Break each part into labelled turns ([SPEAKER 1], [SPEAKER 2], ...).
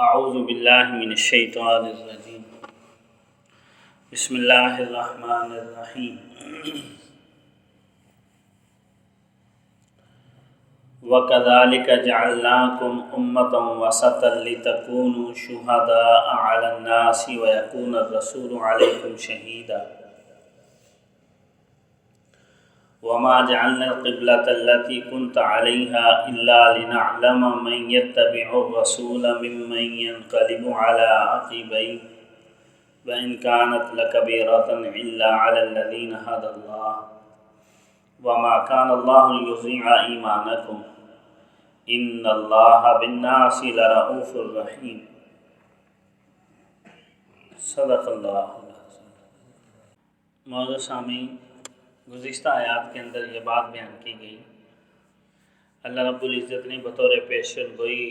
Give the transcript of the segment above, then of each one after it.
[SPEAKER 1] اعوذ باللہ من الشیطان الرجیم بسم اللہ الرحمن الرحیم وَكَذَلِكَ جَعَلْنَاكُمْ أُمَّةً وَسَطًا لِتَكُونُوا شُهَدَاءَ عَلَى النَّاسِ وَيَكُونَ الرَّسُولُ عَلَيْكُمْ شَهِيدًا وَمَا جَعَلْنَا الْقِبْلَةَ الَّتِي كُنْتَ عَلَيْهَا إِلَّا لِنَعْلَمَ مَنْ يَتَّبِعُ الرَّسُولَ مِمَّنْ يَنْقَلِبُ عَلَى عَقِبَيْهِ وَإِنْ كَانَتْ لَكَبِيرَةً إِلَّا عَلَى الَّذِينَ هَدَى اللَّهُ وَمَا كَانَ اللَّهُ لِيُضِيعَ إِيمَانَكُمْ إِنَّ اللَّهَ بِالنَّاسِ لَرَءُوفٌ رَحِيمٌ صدق اللہ العظیم۔ معزز سامعین، گزشتہ آیات کے اندر یہ بات بیان کی گئی، اللہ رب العزت نے بطور پیشن گوئی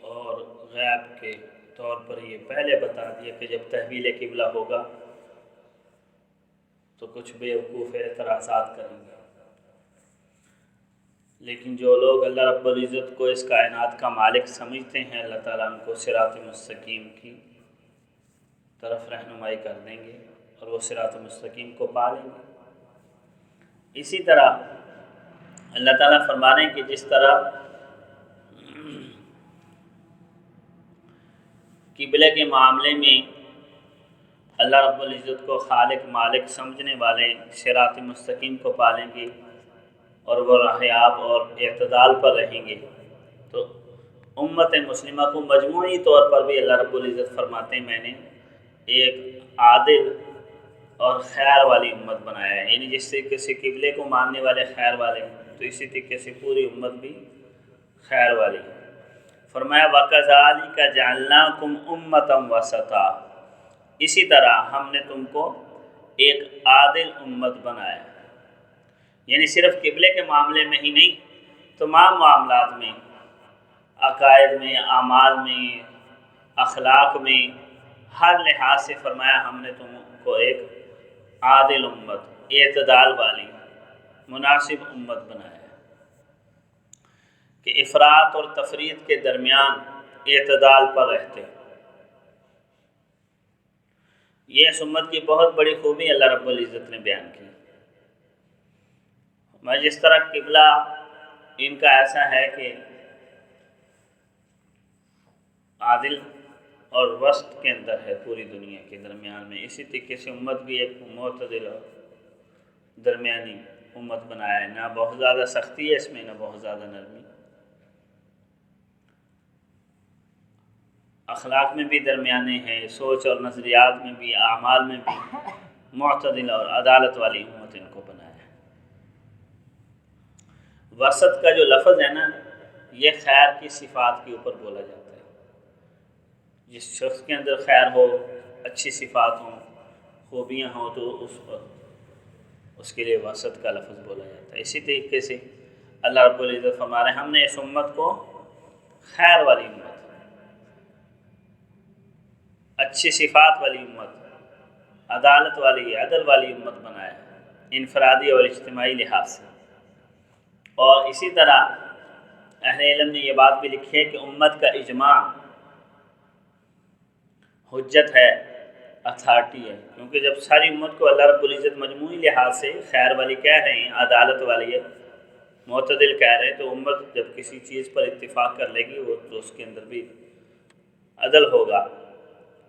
[SPEAKER 1] اور غیب کے طور پر یہ پہلے بتا دیا کہ جب تحویل قبلہ ہوگا تو کچھ بیوقوف اعتراضات کریں گے، لیکن جو لوگ اللہ رب العزت کو اس کائنات کا مالک سمجھتے ہیں، اللہ تعالیٰ ان کو صراط مستقیم کی طرف رہنمائی کر دیں گے اور وہ صراط مستقیم کو پا لیں گے۔ اسی طرح اللہ تعالیٰ فرما رہے ہیں کہ جس طرح قبلے کے معاملے میں اللہ رب العزت کو خالق مالک سمجھنے والے صراط مستقیم کو پالیں گے اور وہ راہیاب اور اعتدال پر رہیں گے، تو امت مسلمہ کو مجموعی طور پر بھی اللہ رب العزت فرماتے ہیں میں نے ایک عادل اور خیر والی امت بنایا ہے، یعنی جس طریقے سے قبلے کو ماننے والے خیر والے ہیں تو اسی طریقے سے پوری امت بھی خیر والی ہے۔ فرمایا وَكَذَلِكَ جَعَلْنَاكُمْ أُمَّةً وَسَطًا، اسی طرح ہم نے تم کو ایک عادل امت بنایا، یعنی صرف قبلے کے معاملے میں ہی نہیں، تمام معاملات میں، عقائد میں، اعمال میں، اخلاق میں، ہر لحاظ سے فرمایا ہم نے تم کو ایک عادل امت، اعتدال والی، مناسب امت بنایا کہ افراط اور تفریط کے درمیان اعتدال پر رہتے۔ یہ اس امت کی بہت بڑی خوبی اللہ رب العزت نے بیان کی۔ میں جس طرح قبلہ ان کا ایسا ہے کہ عادل اور وسط کے اندر ہے پوری دنیا کے درمیان میں، اسی طریقے سے امت بھی ایک معتدل اور درمیانی امت بنایا ہے، نہ بہت زیادہ سختی ہے اس میں، نہ بہت زیادہ نرمی، اخلاق میں بھی درمیانے ہیں، سوچ اور نظریات میں بھی، اعمال میں بھی معتدل اور عدالت والی امت ان کو بنایا ہے۔ وسط کا جو لفظ ہے نا، یہ خیر کی صفات کے اوپر بولا جاتا ہے، جس شخص کے اندر خیر ہو، اچھی صفات ہوں، خوبیاں ہوں، تو اس کے لیے وسط کا لفظ بولا جاتا ہے۔ اسی طریقے سے اللہ رب العزت فرما رہے ہیں ہم نے اس امت کو خیر والی امت، اچھی صفات والی امت، عدالت والی، عدل والی امت بنایا ہے، انفرادی اور اجتماعی لحاظ سے۔ اور اسی طرح اہل علم نے یہ بات بھی لکھی ہے کہ امت کا اجماع حجت ہے، اتھارٹی ہے، کیونکہ جب ساری امت کو اللہ رب العزت مجموعی لحاظ سے خیر والی کہہ رہے ہیں، عدالت والی ہے، معتدل کہہ رہے ہیں، تو امت جب کسی چیز پر اتفاق کر لے گی وہ تو اس کے اندر بھی عدل ہوگا،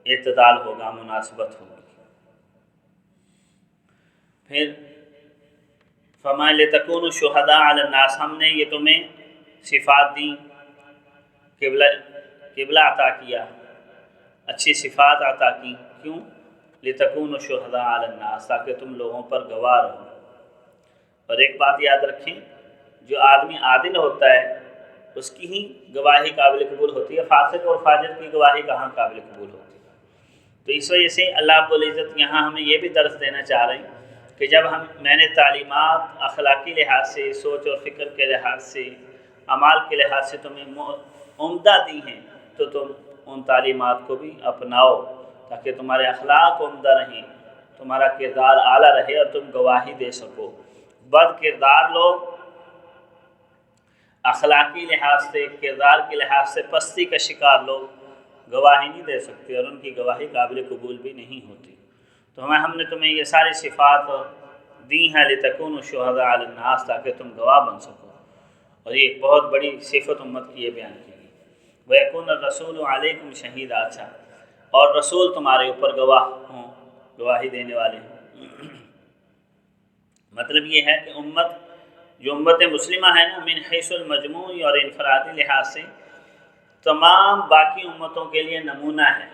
[SPEAKER 1] اعتدال ہوگا، مناسبت ہوگی۔ پھر فرمایا لِتَكُونُوا شُهَدَاءَ عَلَى النَّاسِ، ہم نے یہ تمہیں صفات دیں، قبلہ عطا کیا، اچھی صفات عطا کی، کیوں؟ لِتَكُونُوا شُهَدَاءَ عَلَى النَّاسِ، تاکہ تم لوگوں پر گواہ رہو۔ اور ایک بات یاد رکھیں، جو آدمی عادل ہوتا ہے اس کی ہی گواہی قابل قبول ہوتی ہے، فاسق اور فاجر کی گواہی کہاں قابل قبول ہوتی ہے۔ تو اس وجہ سے اللہ رب العزت یہاں ہمیں یہ بھی درس دینا چاہ رہے ہیں کہ جب میں نے تعلیمات اخلاقی لحاظ سے، سوچ اور فکر کے لحاظ سے، اعمال کے لحاظ سے تمہیں عمدہ دی ہیں، تو تم ان تعلیمات کو بھی اپناؤ تاکہ تمہارے اخلاق عمدہ رہیں، تمہارا کردار اعلیٰ رہے اور تم گواہی دے سکو۔ بد کردار لوگ اخلاقی لحاظ سے، کردار کے لحاظ سے پستی کا شکار لوگ گواہی نہیں دے سکتے اور ان کی گواہی قابل قبول بھی نہیں ہوتی۔ تو ہم نے تمہیں یہ ساری صفات دی ہیں لتکونوا شہداء علی الناس، تاکہ تم گواہ بن سکو، اور یہ ایک بہت بڑی صفت امت کی یہ بیان کی گئی۔ وَيَكُونَ الرَّسُولُ عَلَيْكُمْ شَهِيدًا، اچھا، اور رسول تمہارے اوپر گواہ ہوں، گواہی دینے والے ہوں۔ مطلب یہ ہے کہ امت جو امت مسلمہ ہے نا، من حیث المجموع اور انفرادی لحاظ سے تمام باقی امتوں کے لیے نمونہ ہے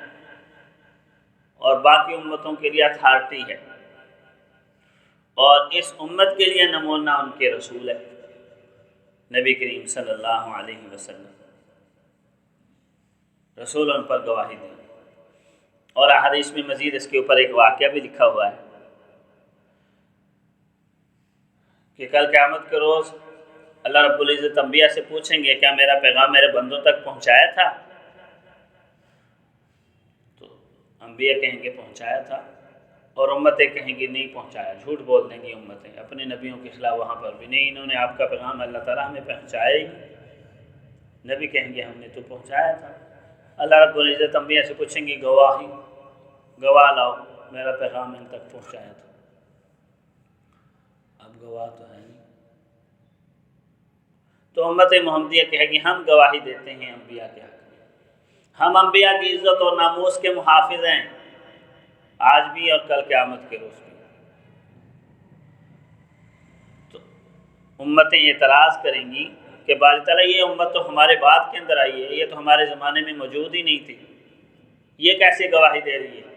[SPEAKER 1] اور باقی امتوں کے لیے اتھارٹی ہے، اور اس امت کے لیے نمونہ ان کے رسول ہے نبی کریم صلی اللہ علیہ وسلم۔ رسول ان پر گواہی دیں، اور احادیث میں مزید اس کے اوپر ایک واقعہ بھی لکھا ہوا ہے کہ کل قیامت کے روز اللہ رب العزت انبیاء سے پوچھیں گے کیا میرا پیغام میرے بندوں تک پہنچایا تھا؟ تو انبیاء کہیں گے پہنچایا تھا، اور امتیں کہیں گی نہیں پہنچایا، جھوٹ بول دیں گی امتیں اپنے نبیوں کے خلاف، وہاں پر بھی نہیں، انہوں نے آپ کا پیغام اللہ تعالیٰ ہمیں پہنچایا ہی نہیں۔ نبی کہیں گے ہم نے تو پہنچایا تھا۔ اللہ رب العزت انبیاء سے پوچھیں گے گواہ لاؤ میرا پیغام ان تک پہنچایا تھا۔ اب گواہ تو ہے نہیں، تو امت محمدیہ کہے گی ہم گواہی دیتے ہیں انبیاء کے حق میں، ہم انبیاء کی عزت اور ناموس کے محافظ ہیں، آج بھی اور کل قیامت کے روز بھی۔ تو امتیں اعتراض کریں گی کہ باری تعالیٰ یہ امت تو ہمارے بعد کے اندر آئی ہے، یہ تو ہمارے زمانے میں موجود ہی نہیں تھی، یہ کیسے گواہی دے رہی ہے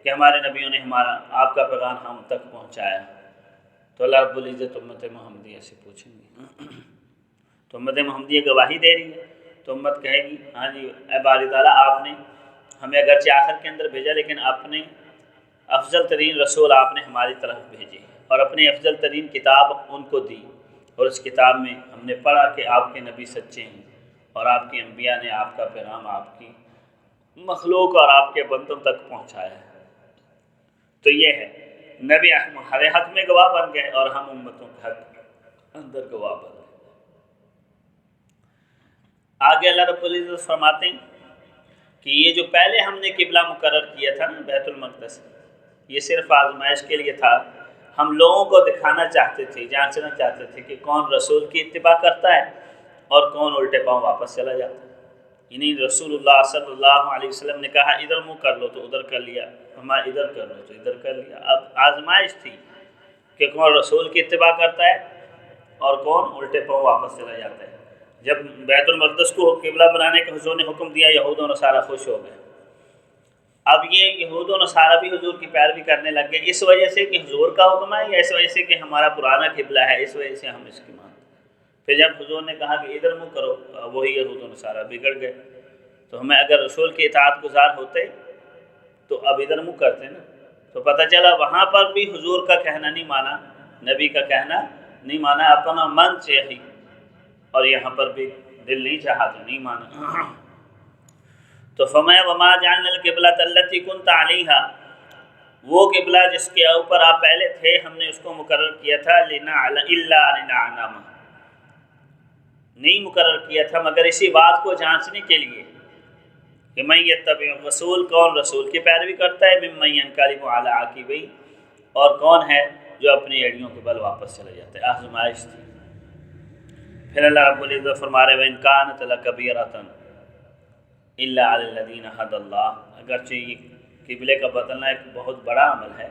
[SPEAKER 1] کہ ہمارے نبیوں نے آپ کا پیغام ہم تک پہنچایا؟ تو اللہ رب العزت امت محمدیہ سے پوچھیں گے، تو امت محمدیہ گواہی دے رہی ہے، تو امت کہے گی ہاں جی اے باری تعالیٰ، آپ نے ہمیں اگرچہ آخر کے اندر بھیجا، لیکن اپنے افضل ترین رسول آپ نے ہماری طرف بھیجے، اور اپنی افضل ترین کتاب ان کو دی، اور اس کتاب میں ہم نے پڑھا کہ آپ کے نبی سچے ہیں، اور آپ کے انبیاء نے آپ کا پیغام آپ کی مخلوق اور آپ کے بندوں تک پہنچایا ہے۔ تو یہ ہے نبی ہمارے حق میں گواہ بن گئے، اور ہم امتوں کے حق اندر گواہ بن گئے۔ آگے اللہ رب العزت فرماتے ہیں کہ یہ جو پہلے ہم نے قبلہ مقرر کیا تھا نا بیت المقدس، یہ صرف آزمائش کے لیے تھا، ہم لوگوں کو دکھانا چاہتے تھے، جانچنا چاہتے تھے کہ کون رسول کی اتباع کرتا ہے اور کون الٹے پاؤں واپس چلا جاتا ہے۔ یعنی رسول اللہ صلی اللہ علیہ وسلم نے کہا ادھر منہ کر لو تو ادھر کر لیا، ہمارا ادھر کر لو تو ادھر کر لیا۔ اب آزمائش تھی کہ کون رسول کی اتباع کرتا ہے اور کون الٹے پاؤں واپس چلا جاتا ہے۔ جب بیت المقدس کو قبلہ بنانے کا حضور نے حکم دیا، یہود و نصارہ خوش ہو گئے۔ اب یہ یہود و نصارہ بھی حضور کی پیروی کرنے لگ گئے، اس وجہ سے کہ حضور کا حکم ہے یا اس وجہ سے کہ ہمارا پرانا قبلہ ہے، اس وجہ سے ہم اس کی مانتے۔ پھر جب حضور نے کہا کہ ادھر منہ کرو، وہی یہود و نصارہ بگڑ گئے۔ تو ہمیں اگر رسول کے اطاعت گزار ہوتے تو اب ادھر منہ کرتے نا، تو پتہ چلا وہاں پر بھی حضور کا کہنا نہیں مانا، نبی کا کہنا نہیں مانا، اپنا من چاہی، اور یہاں پر بھی دل نہیں چاہا تو نہیں مانا۔ تو فرمایا وما جعلنا القبلۃ التی کنت علیہا، وہ قبلہ جس کے اوپر آپ پہلے تھے ہم نے اس کو مقرر کیا تھا الا لنعلم، نہیں مقرر کیا تھا مگر اسی بات کو جانچنے کے لیے کہ من یتبع الرسول، کون رسول کی پیروی کرتا ہے، ممن ینقلب علی عقبیہ، اور کون ہے جو اپنی ایڑیوں کے بل واپس چلا جاتا ہے۔ آزمائش تھی۔ پھر اللہ رب العزت فرما رہے وَإِن كَانَتْ لَكَبِيرَةً إِلَّا عَلَى الَّذِينَ هَدَى اللَّهُ، اگرچہ یہ قبلے کا بدلنا ایک بہت بڑا عمل ہے،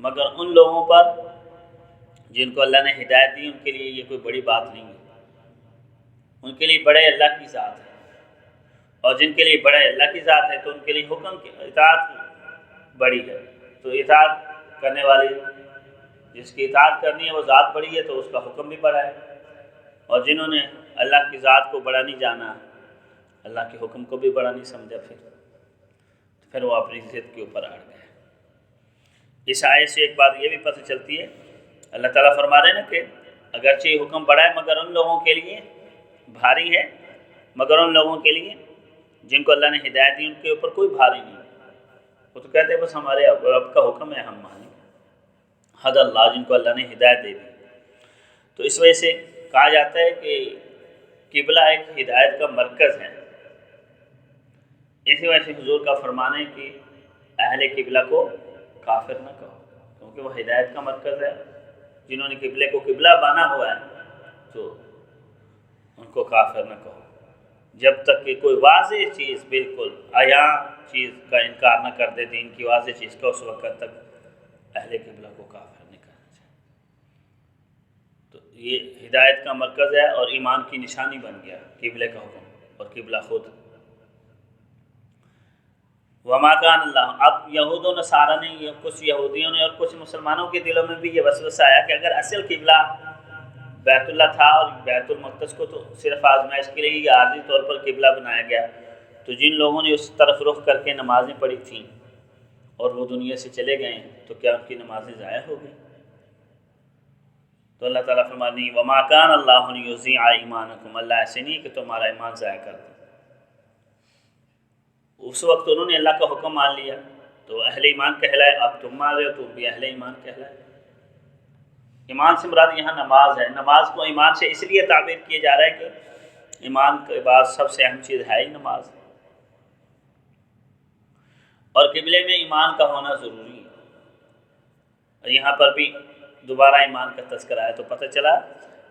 [SPEAKER 1] مگر ان لوگوں پر جن کو اللہ نے ہدایت دی ان کے لیے یہ کوئی بڑی بات نہیں ہے، ان کے لیے بڑے اللہ کی ذات ہے، اور جن کے لیے بڑے اللہ کی ذات ہے تو ان کے لیے حکم کی اطاعت بڑی ہے۔ تو اطاعت کرنے والی جس کی اطاعت کرنی ہے وہ ذات بڑی ہے تو اس کا حکم بھی بڑا ہے، اور جنہوں نے اللہ کی ذات کو بڑا نہیں جانا، اللہ کے حکم کو بھی بڑا نہیں سمجھا، پھر وہ اپنی ضد کے اوپر اڑ گئے۔ اس آیت سے ایک بات یہ بھی پتہ چلتی ہے، اللہ تعالیٰ فرما رہے ہیں نا کہ اگرچہ یہ حکم بڑا ہے مگر ان لوگوں کے لیے بھاری ہے، مگر ان لوگوں کے لیے جن کو اللہ نے ہدایت دی ان کے اوپر کوئی بھاری نہیں، وہ تو کہتے ہیں بس ہمارے رب کا حکم ہے ہم مانیں۔ حد اللہ، جن کو اللہ نے ہدایت دے دی۔ تو اس وجہ سے کہا جاتا ہے کہ قبلہ ایک ہدایت کا مرکز ہے، اسی وجہ سے حضور کا فرمان ہے کہ اہل قبلہ کو کافر نہ کہو، کیونکہ وہ ہدایت کا مرکز ہے۔ جنہوں نے قبلے کو قبلہ بانا ہوا ہے تو ان کو کافر نہ کہو، جب تک کہ کوئی واضح چیز، بالکل عیاں چیز کا انکار نہ کر دے، دین کی واضح چیز کا، اس وقت تک اہل قبلہ کو کافر نہیں کرنا چاہیے۔ تو یہ ہدایت کا مرکز ہے اور ایمان کی نشانی بن گیا قبلے کا حکم اور قبلہ خود۔ وما کان اللہ، اب یہود و نصارہ نے، کچھ یہودیوں نے اور کچھ مسلمانوں کے دلوں میں بھی یہ وسوسہ آیا کہ اگر اصل قبلہ بیت اللہ تھا اور بیت المقدس کو تو صرف آزمائش کے لیے عارضی طور پر قبلہ بنایا گیا، تو جن لوگوں نے اس طرف رخ کر کے نمازیں پڑھی تھیں اور وہ دنیا سے چلے گئے تو کیا ان کی نمازیں ضائع ہو گئی؟ تو اللہ تعالیٰ فرماتے ہیں وما کان اللہ لیضیع ایمانکم، اللہ ایسے نہیں کہ تمہارا ایمان ضائع کر دے۔ اس وقت انہوں نے اللہ کا حکم مان لیا تو اہل ایمان کہلائے، اب تم مان رہے ہو تو بھی اہل ایمان کہلائے۔ ایمان سے مراد یہاں نماز ہے۔ نماز کو ایمان سے اس لیے تعبیر کیا جا رہا ہے کہ ایمان کے بعد سب سے اہم چیز ہے ہی نماز، اور قبلے میں ایمان کا ہونا ضروری ہے۔ اور یہاں پر بھی دوبارہ ایمان کا تذکرہ ہے تو پتہ چلا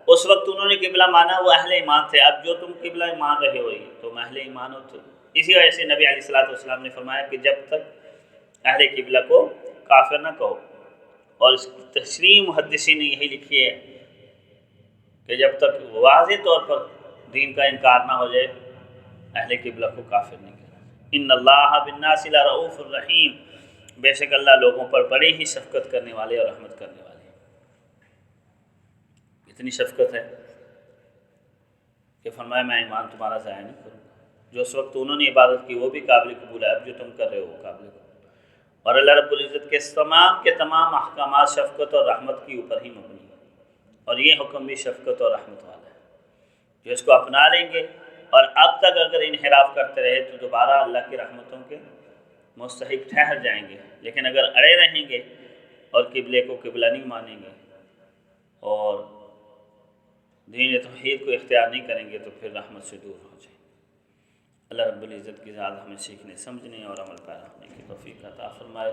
[SPEAKER 1] اس وقت انہوں نے قبلہ مانا، وہ اہل ایمان تھے۔ اب جو تم قبلہ مان رہے ہو تم اہل ایمان ہو۔ تو اسی وجہ سے نبی علیہ الصلوۃ نے فرمایا کہ جب تک اہل قبلہ کو کافر نہ کہو، اور اس کی تشریح محدثین نے یہی لکھی ہے کہ جب تک واضح طور پر دین کا انکار نہ ہو جائے اہل قبلہ کو کافر نہیں کہنا۔ ان اللہ بالناس لرؤوف الرحیم، بے شک اللہ لوگوں پر بڑے ہی شفقت کرنے والے اور رحمت کرنے والے ہیں۔ اتنی شفقت ہے کہ فرمایا میں ایمان تمہارا ضائع نہیں کروں گا۔ جو اس وقت انہوں نے عبادت کی وہ بھی قابل قبول ہے، اب جو تم کر رہے ہو وہ قابل قبول۔ اور اللہ رب العزت کے تمام احکامات شفقت اور رحمت کے اوپر ہی مبنی ہے، اور یہ حکم بھی شفقت اور رحمت والا ہے۔ جو اس کو اپنا لیں گے اور اب تک اگر انحراف کرتے رہے تو دوبارہ اللہ کی رحمتوں کے مستحق ٹھہر جائیں گے، لیکن اگر اڑے رہیں گے اور قبلے کو قبلہ نہیں مانیں گے اور دین توحید کو اختیار نہیں کریں گے تو پھر رحمت سے دور ہو جائیں گے۔ اللہ رب العزت کی ذات ہمیں سیکھنے، سمجھنے اور عمل پیرا ہونے کی توفیق عطا فرمائے۔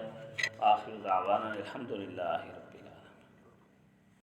[SPEAKER 1] آخر دعوانا الحمدللہ۔